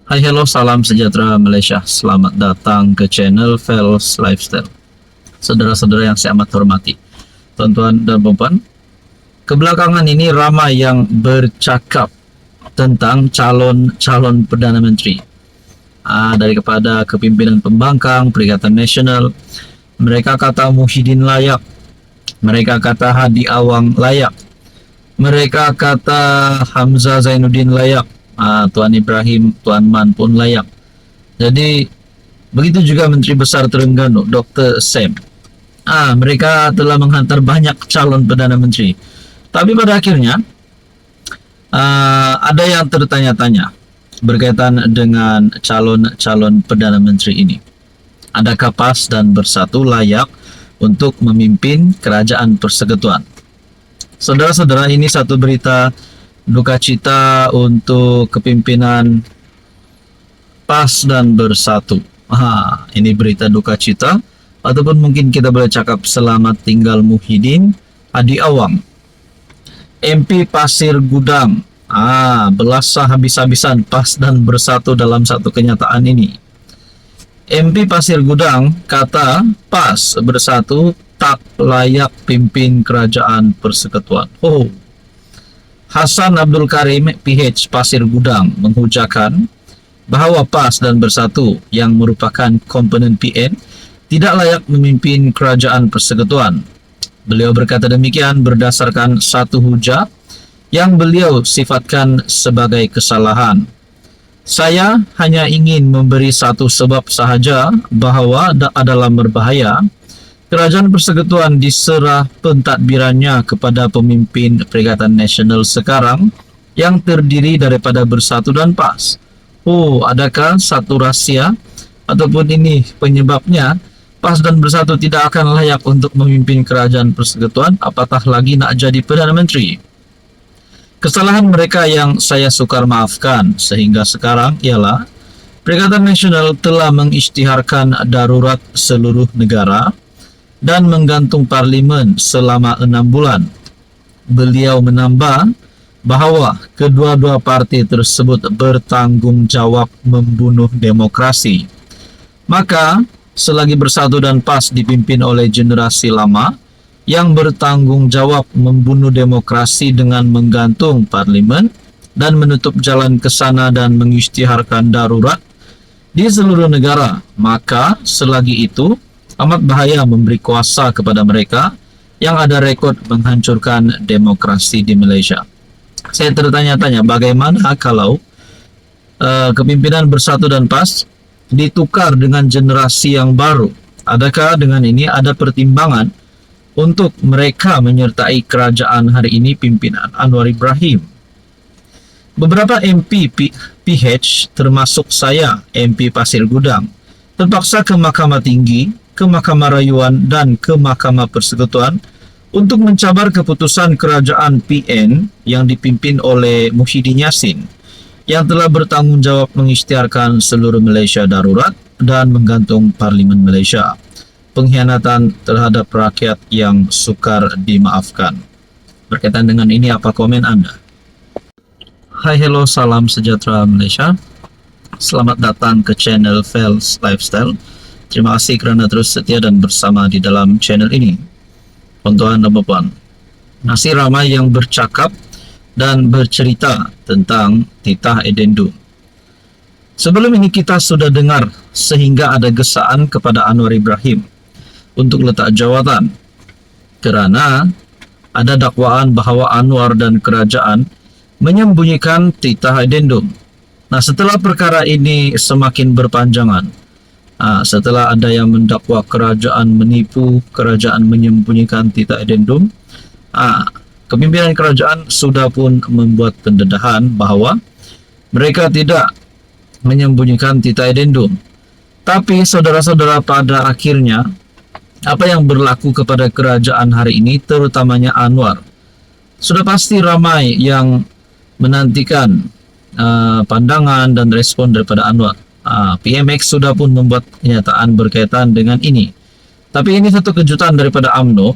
Hai, hello, salam sejahtera Malaysia. Selamat datang ke channel Fels Lifestyle. Saudara-saudara yang saya amat hormati, tuan-tuan dan puan, kebelakangan ini ramai yang bercakap tentang calon Perdana Menteri. Daripada kepimpinan pembangkang, Perikatan Nasional, mereka kata Muhyiddin layak, mereka kata Hadi Awang layak, mereka kata Hamzah Zainuddin layak, Tuan Ibrahim, Tuan Man pun layak. Jadi begitu juga Menteri Besar Terengganu, Dr. Sam. Mereka telah menghantar banyak calon Perdana Menteri. Tapi pada akhirnya ada yang tertanya-tanya berkaitan dengan calon Perdana Menteri ini. Adakah PAS dan Bersatu layak untuk memimpin Kerajaan Persekutuan? Saudara-saudara, ini satu berita duka cita untuk kepimpinan PAS dan Bersatu. Ini berita duka cita, ataupun mungkin kita boleh cakap selamat tinggal Muhyiddin Hadi Awang, MP Pasir Gudang. Belasah habis-habisan PAS dan Bersatu dalam satu kenyataan ini. MP Pasir Gudang kata PAS Bersatu tak layak pimpin Kerajaan Persekutuan. Hasan Abdul Karim, PH Pasir Gudang, menghujahkan bahawa PAS dan Bersatu yang merupakan komponen PN tidak layak memimpin Kerajaan Persekutuan. Beliau berkata demikian berdasarkan satu hujah yang beliau sifatkan sebagai kesalahan. Saya hanya ingin memberi satu sebab sahaja bahawa adalah berbahaya Kerajaan Persekutuan diserah pentadbirannya kepada pemimpin Perikatan Nasional sekarang yang terdiri daripada Bersatu dan PAS. Adakah satu rahsia ataupun ini penyebabnya PAS dan Bersatu tidak akan layak untuk memimpin Kerajaan Persekutuan, apatah lagi nak jadi Perdana Menteri? Kesalahan mereka yang saya sukar maafkan sehingga sekarang ialah Perikatan Nasional telah mengisytiharkan darurat seluruh negara dan menggantung parlimen selama 6 bulan. Beliau menambah bahawa kedua-dua parti tersebut bertanggungjawab membunuh demokrasi. Maka, selagi Bersatu dan PAS dipimpin oleh generasi lama yang bertanggungjawab membunuh demokrasi dengan menggantung parlimen dan menutup jalan ke sana dan mengisytiharkan darurat di seluruh negara, maka selagi itu amat bahaya memberi kuasa kepada mereka yang ada rekod menghancurkan demokrasi di Malaysia. Saya tertanya-tanya bagaimana kalau kepimpinan Bersatu dan PAS ditukar dengan generasi yang baru? Adakah dengan ini ada pertimbangan untuk mereka menyertai kerajaan hari ini pimpinan Anwar Ibrahim? Beberapa MP PH termasuk saya, MP Pasir Gudang, terpaksa ke Mahkamah Tinggi, ke Mahkamah Rayuan dan ke Mahkamah Persekutuan untuk mencabar keputusan kerajaan PN yang dipimpin oleh Muhyiddin Yassin yang telah bertanggungjawab mengisytiharkan seluruh Malaysia darurat dan menggantung Parlimen Malaysia. Pengkhianatan terhadap rakyat yang sukar dimaafkan. Berkaitan dengan ini, apa komen Anda? Hai, hello, salam sejahtera Malaysia. Selamat datang ke channel Fels Lifestyle. Terima kasih kerana terus setia dan bersama di dalam channel ini. Tuan-tuan dan puan, masih ramai yang bercakap dan bercerita tentang titah edendum. Sebelum ini kita sudah dengar sehingga ada gesaan kepada Anwar Ibrahim untuk letak jawatan kerana ada dakwaan bahawa Anwar dan kerajaan menyembunyikan titah edendum. Setelah perkara ini semakin berpanjangan, setelah ada yang mendakwa kerajaan menipu, kerajaan menyembunyikan titah edendum, kepimpinan kerajaan sudah pun membuat pendedahan bahawa mereka tidak menyembunyikan titah edendum. Tapi saudara-saudara, pada akhirnya apa yang berlaku kepada kerajaan hari ini, terutamanya Anwar, sudah pasti ramai yang menantikan pandangan dan respon daripada Anwar. PMX sudah pun membuat kenyataan berkaitan dengan ini. Tapi ini satu kejutan daripada UMNO.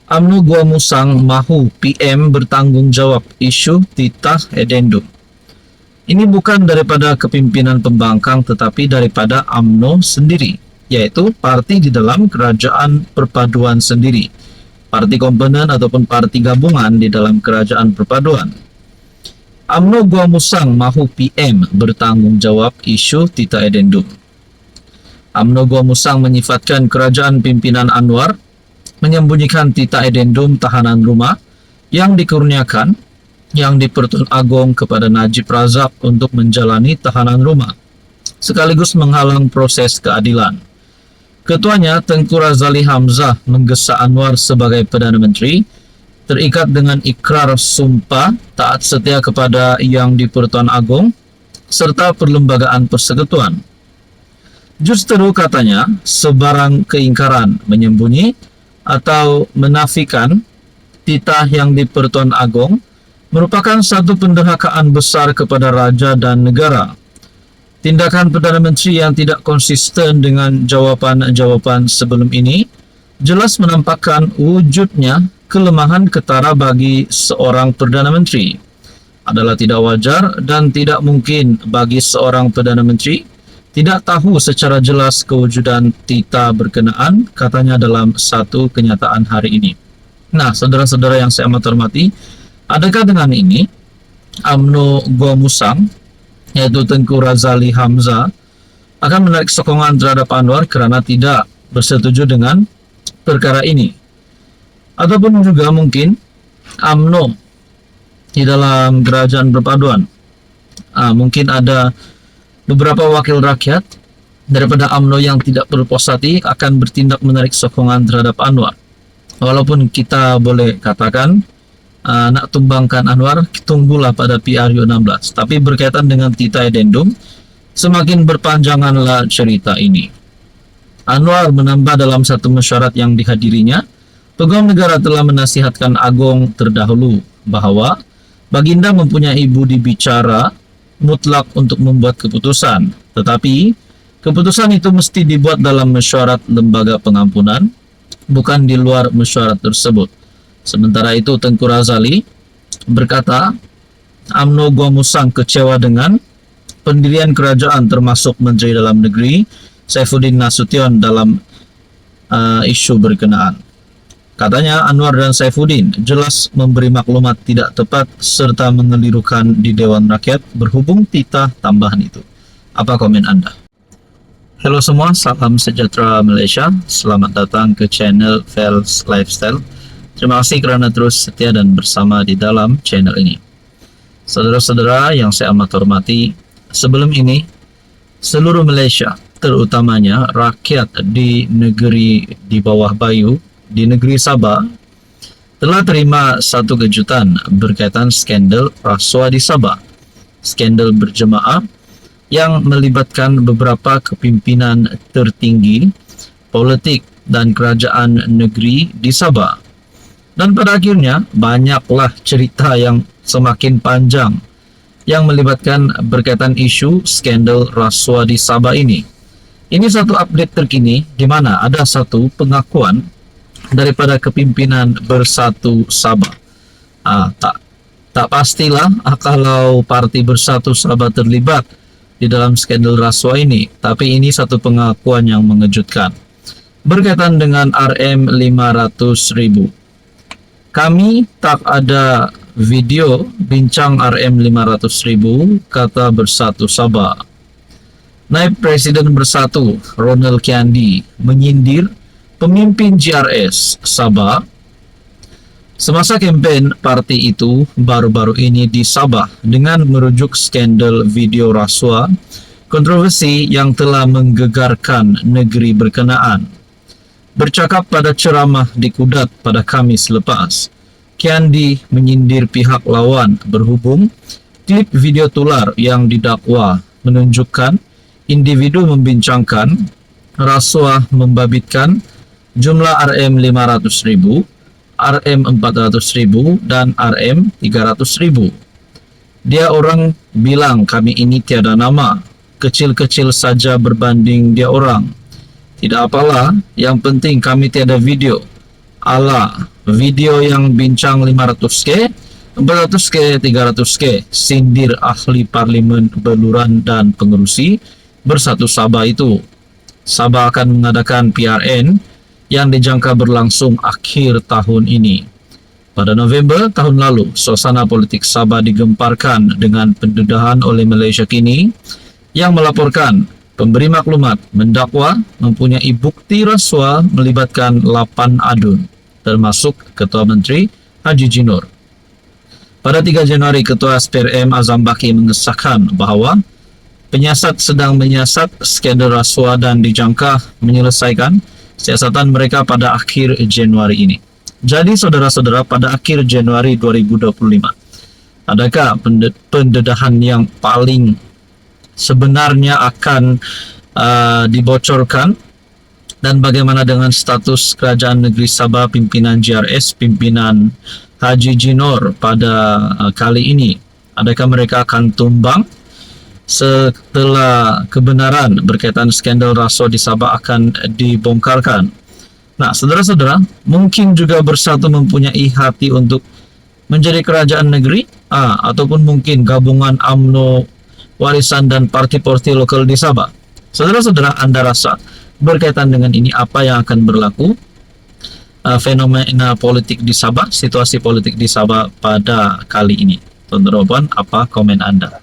UMNO Gua Musang mahu PM bertanggungjawab isu titah edendum. Ini bukan daripada kepimpinan pembangkang tetapi daripada UMNO sendiri, yaitu parti di dalam kerajaan perpaduan sendiri, parti komponen ataupun parti gabungan di dalam kerajaan perpaduan. UMNO Gua Musang mahu PM bertanggung jawab isu Tita Edendum. UMNO Gua Musang menyifatkan kerajaan pimpinan Anwar menyembunyikan Tita Edendum tahanan rumah yang dikurniakan yang di-Pertuan Agong kepada Najib Razak untuk menjalani tahanan rumah, sekaligus menghalang proses keadilan. Ketuanya Tengku Razali Hamzah menggesa Anwar sebagai Perdana Menteri terikat dengan ikrar sumpah taat setia kepada Yang di-Pertuan Agong serta Perlembagaan Persekutuan. Justru katanya sebarang keingkaran, menyembunyi atau menafikan titah Yang di-Pertuan Agong merupakan satu penderhakaan besar kepada raja dan negara. Tindakan Perdana Menteri yang tidak konsisten dengan jawapan-jawapan sebelum ini jelas menampakkan wujudnya kelemahan ketara bagi seorang Perdana Menteri. Adalah tidak wajar dan tidak mungkin bagi seorang Perdana Menteri tidak tahu secara jelas kewujudan titah berkenaan, katanya dalam satu kenyataan hari ini. Nah, saudara-saudara yang saya amat hormati, adakah dengan ini UMNO Gua Musang, yaitu Tengku Razali Hamzah, akan menarik sokongan terhadap Anwar kerana tidak bersetuju dengan perkara ini? Ataupun juga mungkin UMNO di dalam kerajaan perpaduan, mungkin ada beberapa wakil rakyat daripada UMNO yang tidak berpuas hati akan bertindak menarik sokongan terhadap Anwar. Walaupun kita boleh katakan nak tumbangkan Anwar, tunggulah pada PRU 16. Tapi berkaitan dengan Tita Edendum, semakin berpanjanganlah cerita ini. Anwar menambah dalam satu mesyuarat yang dihadirinya, Peguam Negara telah menasihatkan Agong terdahulu bahawa Baginda mempunyai budi bicara mutlak untuk membuat keputusan. Tetapi, keputusan itu mesti dibuat dalam mesyuarat lembaga pengampunan, bukan di luar mesyuarat tersebut. Sementara itu, Tengku Razali berkata, UMNO Gua Musang kecewa dengan pendirian kerajaan termasuk Menteri Dalam Negeri Saifuddin Nasution dalam isu berkenaan. Katanya Anwar dan Saifuddin jelas memberi maklumat tidak tepat serta mengelirukan di Dewan Rakyat berhubung titah tambahan itu. Apa komen Anda? Halo semua, salam sejahtera Malaysia. Selamat datang ke channel Fels Lifestyle. Terima kasih kerana terus setia dan bersama di dalam channel ini. Saudara-saudara yang saya amat hormati, sebelum ini seluruh Malaysia, terutamanya rakyat di negeri di bawah Bayu, di negeri Sabah, telah terima satu kejutan berkaitan skandal rasuah di Sabah. Skandal berjemaah yang melibatkan beberapa kepimpinan tertinggi politik dan kerajaan negeri di Sabah. Dan pada akhirnya, banyaklah cerita yang semakin panjang yang melibatkan berkaitan isu skandal rasuah di Sabah ini. Ini satu update terkini di mana ada satu pengakuan daripada kepimpinan Bersatu Sabah. Tak pastilah kalau Parti Bersatu Sabah terlibat di dalam skandal rasuah ini, tapi ini satu pengakuan yang mengejutkan. Berkaitan dengan RM500.000. Kami tak ada video bincang RM500.000, kata Bersatu Sabah. Naib Presiden Bersatu, Ronald Kiandi, menyindir pemimpin GRS Sabah semasa kempen parti itu baru-baru ini di Sabah dengan merujuk skandal video rasuah kontroversi yang telah menggegarkan negeri berkenaan. Bercakap pada ceramah di Kudat pada Khamis lepas, Kiandi menyindir pihak lawan berhubung klip video tular yang didakwa menunjukkan individu membincangkan rasuah membabitkan jumlah RM500.000, RM400.000 dan RM300.000. Dia orang bilang kami ini tiada nama, kecil-kecil saja berbanding dia orang. Tidak apalah, yang penting kami tiada video. Alah, video yang bincang 500k 400K, 300K, sindir ahli parlimen, beluran dan pengerusi bersatu Sabah itu. Sabah akan mengadakan PRN yang dijangka berlangsung akhir tahun ini. Pada November tahun lalu, suasana politik Sabah digemparkan dengan pendedahan oleh Malaysia Kini yang melaporkan pemberi maklumat mendakwa mempunyai bukti rasuah melibatkan 8 adun, termasuk Ketua Menteri Haji Jinor. Pada 3 Januari, Ketua SPRM Azam Baki mengesahkan bahawa penyiasat sedang menyiasat skandal rasuah dan dijangka menyelesaikan siasatan mereka pada akhir Januari ini. Jadi saudara-saudara, pada akhir Januari 2025, adakah pendedahan yang paling sebenarnya akan dibocorkan, dan bagaimana dengan status Kerajaan Negeri Sabah, pimpinan GRS, pimpinan Haji Jinor pada kali ini? Adakah mereka akan tumbang setelah kebenaran berkaitan skandal rasuah di Sabah akan dibongkarkan? Nah, saudara-saudara, mungkin juga Bersatu mempunyai hati untuk menjadi kerajaan negeri, ataupun mungkin gabungan UMNO, Warisan dan parti-parti lokal di Sabah. Saudara-saudara, Anda rasa berkaitan dengan ini apa yang akan berlaku? Fenomena politik di Sabah, situasi politik di Sabah pada kali ini. Tuan-tuan, apa komen Anda?